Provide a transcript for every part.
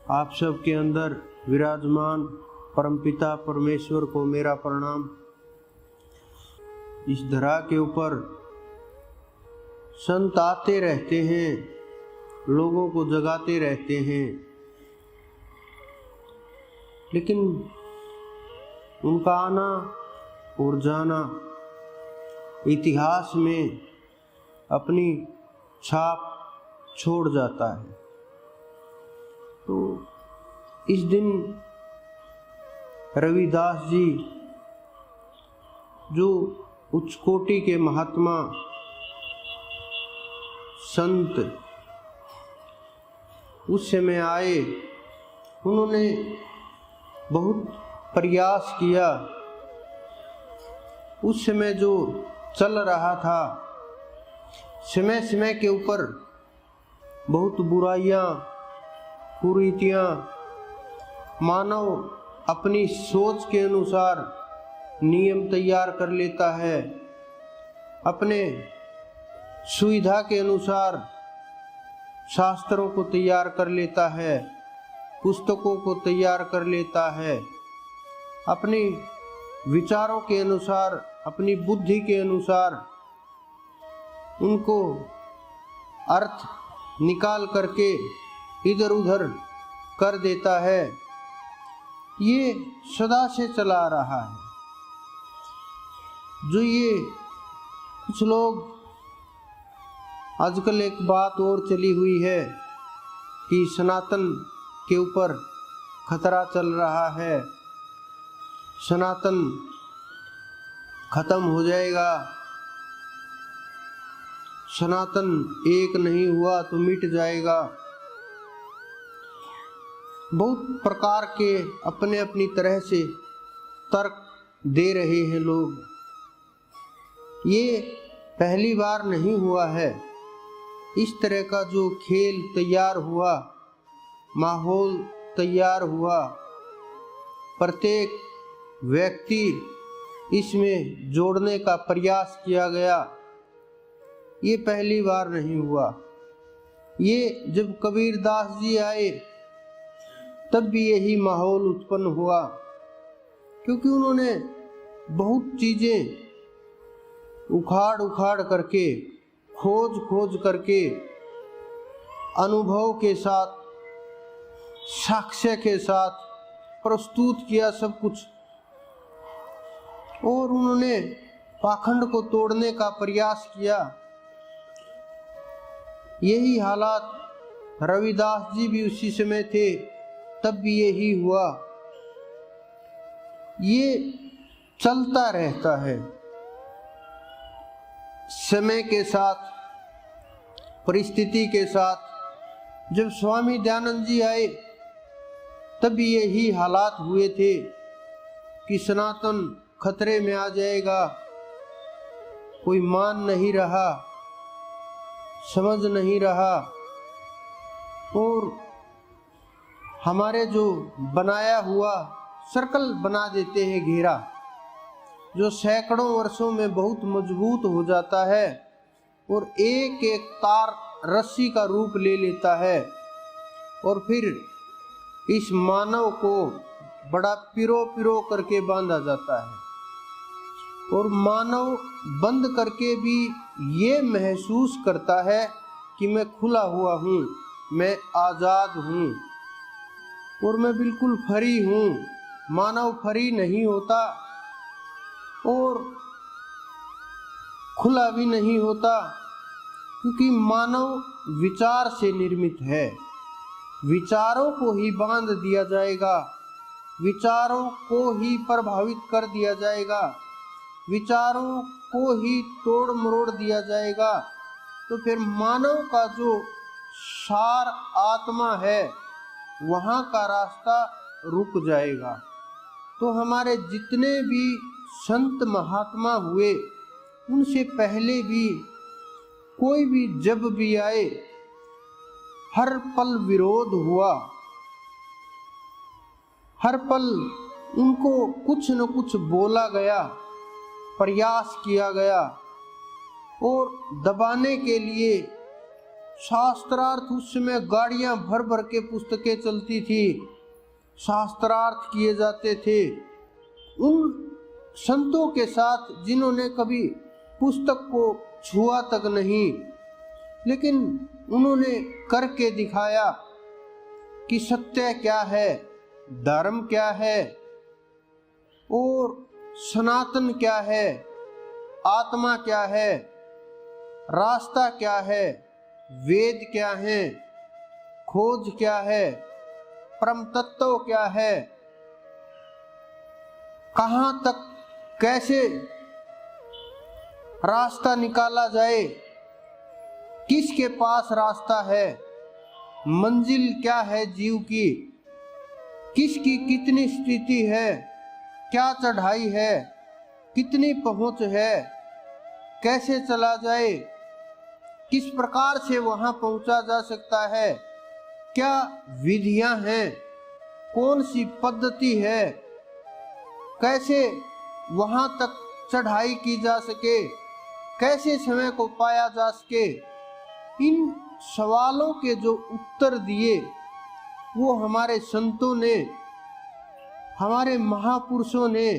आप सबके अंदर विराजमान परमपिता परमेश्वर को मेरा प्रणाम। इस धरा के ऊपर संत आते रहते हैं, लोगों को जगाते रहते हैं, लेकिन उनका आना और जाना इतिहास में अपनी छाप छोड़ जाता है। तो इस दिन रविदास जी जो उच्च कोटि के महात्मा संत उस समय आए, उन्होंने बहुत प्रयास किया। उस समय जो चल रहा था, समय समय के ऊपर बहुत बुराइयां, कुरीतियां, मानव अपनी सोच के अनुसार नियम तैयार कर लेता है, अपने सुविधा के अनुसार शास्त्रों को तैयार कर लेता है, पुस्तकों को तैयार कर लेता है, अपनी विचारों के अनुसार, अपनी बुद्धि के अनुसार उनको अर्थ निकाल करके इधर उधर कर देता है। ये सदा से चला आ रहा है। जो ये कुछ लोग आजकल एक बात और चली हुई है कि सनातन के ऊपर खतरा चल रहा है, सनातन खत्म हो जाएगा, सनातन एक नहीं हुआ तो मिट जाएगा। बहुत प्रकार के अपने अपनी तरह से तर्क दे रहे हैं लोग। ये पहली बार नहीं हुआ है। इस तरह का जो खेल तैयार हुआ, माहौल तैयार हुआ, प्रत्येक व्यक्ति इसमें जोड़ने का प्रयास किया गया, ये पहली बार नहीं हुआ। ये जब कबीरदास जी आए तब भी यही माहौल उत्पन्न हुआ, क्योंकि उन्होंने बहुत चीजें उखाड़ उखाड़ करके, खोज खोज करके, अनुभव के साथ, साक्ष्य के साथ प्रस्तुत किया सब कुछ, और उन्होंने पाखंड को तोड़ने का प्रयास किया। यही हालात रविदास जी भी उसी समय थे, तब भी यही हुआ। ये चलता रहता है समय के साथ, परिस्थिति के साथ। जब स्वामी दयानंद जी आए तब भी यही हालात हुए थे कि सनातन खतरे में आ जाएगा, कोई मान नहीं रहा, समझ नहीं रहा, और हमारे जो बनाया हुआ सर्कल बना देते हैं घेरा, जो सैकड़ों वर्षों में बहुत मजबूत हो जाता है और एक एक तार रस्सी का रूप ले लेता है, और फिर इस मानव को बड़ा पिरो पिरो करके बांधा जाता है। और मानव बंद करके भी ये महसूस करता है कि मैं खुला हुआ हूँ, मैं आज़ाद हूँ और मैं बिल्कुल फ्री हूँ। मानव फ्री नहीं होता और खुला भी नहीं होता, क्योंकि मानव विचार से निर्मित है। विचारों को ही बांध दिया जाएगा, विचारों को ही प्रभावित कर दिया जाएगा, विचारों को ही तोड़ मरोड़ दिया जाएगा, तो फिर मानव का जो सार आत्मा है वहाँ का रास्ता रुक जाएगा। तो हमारे जितने भी संत महात्मा हुए, उनसे पहले भी कोई भी जब भी आए, हर पल विरोध हुआ, हर पल उनको कुछ न कुछ बोला गया, प्रयास किया गया, और दबाने के लिए शास्त्रार्थ उस समय गाड़ियां भर भर के पुस्तकें चलती थी, शास्त्रार्थ किए जाते थे। उन संतों के साथ जिन्होंने कभी पुस्तक को छुआ तक नहीं, लेकिन उन्होंने करके दिखाया कि सत्य क्या है, धर्म क्या है और सनातन क्या है, आत्मा क्या है, रास्ता क्या है, वेद क्या है, खोज क्या है, परम तत्व क्या है, कहां तक कैसे रास्ता निकाला जाए, किसके पास रास्ता है, मंजिल क्या है जीव की, किसकी कितनी स्थिति है, क्या चढ़ाई है, कितनी पहुंच है, कैसे चला जाए, किस प्रकार से वहां पहुंचा जा सकता है, क्या विधियां हैं, कौन सी पद्धति है, कैसे वहां तक चढ़ाई की जा सके, कैसे समय को पाया जा सके। इन सवालों के जो उत्तर दिए वो हमारे संतों ने, हमारे महापुरुषों ने,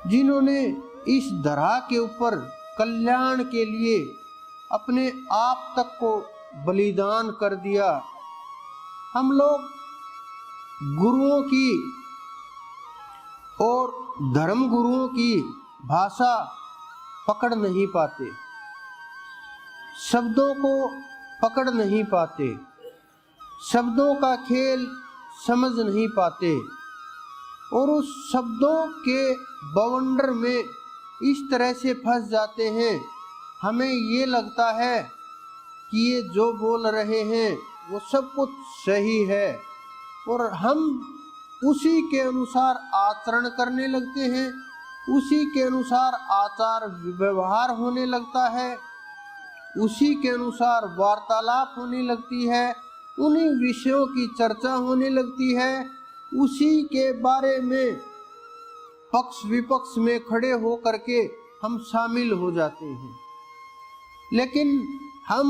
जिन्होंने इस धरा के ऊपर कल्याण के लिए अपने आप तक को बलिदान कर दिया। हम लोग गुरुओं की और धर्म गुरुओं की भाषा पकड़ नहीं पाते, शब्दों को पकड़ नहीं पाते, शब्दों का खेल समझ नहीं पाते और उस शब्दों के बवंडर में इस तरह से फंस जाते हैं। हमें ये लगता है कि ये जो बोल रहे हैं वो सब कुछ सही है और हम उसी के अनुसार आचरण करने लगते हैं, उसी के अनुसार आचार व्यवहार होने लगता है, उसी के अनुसार वार्तालाप होने लगती है, उन्हीं विषयों की चर्चा होने लगती है, उसी के बारे में पक्ष विपक्ष में खड़े हो करके हम शामिल हो जाते हैं। लेकिन हम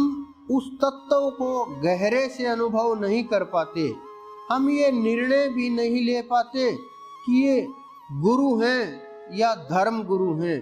उस तत्व को गहरे से अनुभव नहीं कर पाते, हम ये निर्णय भी नहीं ले पाते कि ये गुरु हैं या धर्म गुरु हैं।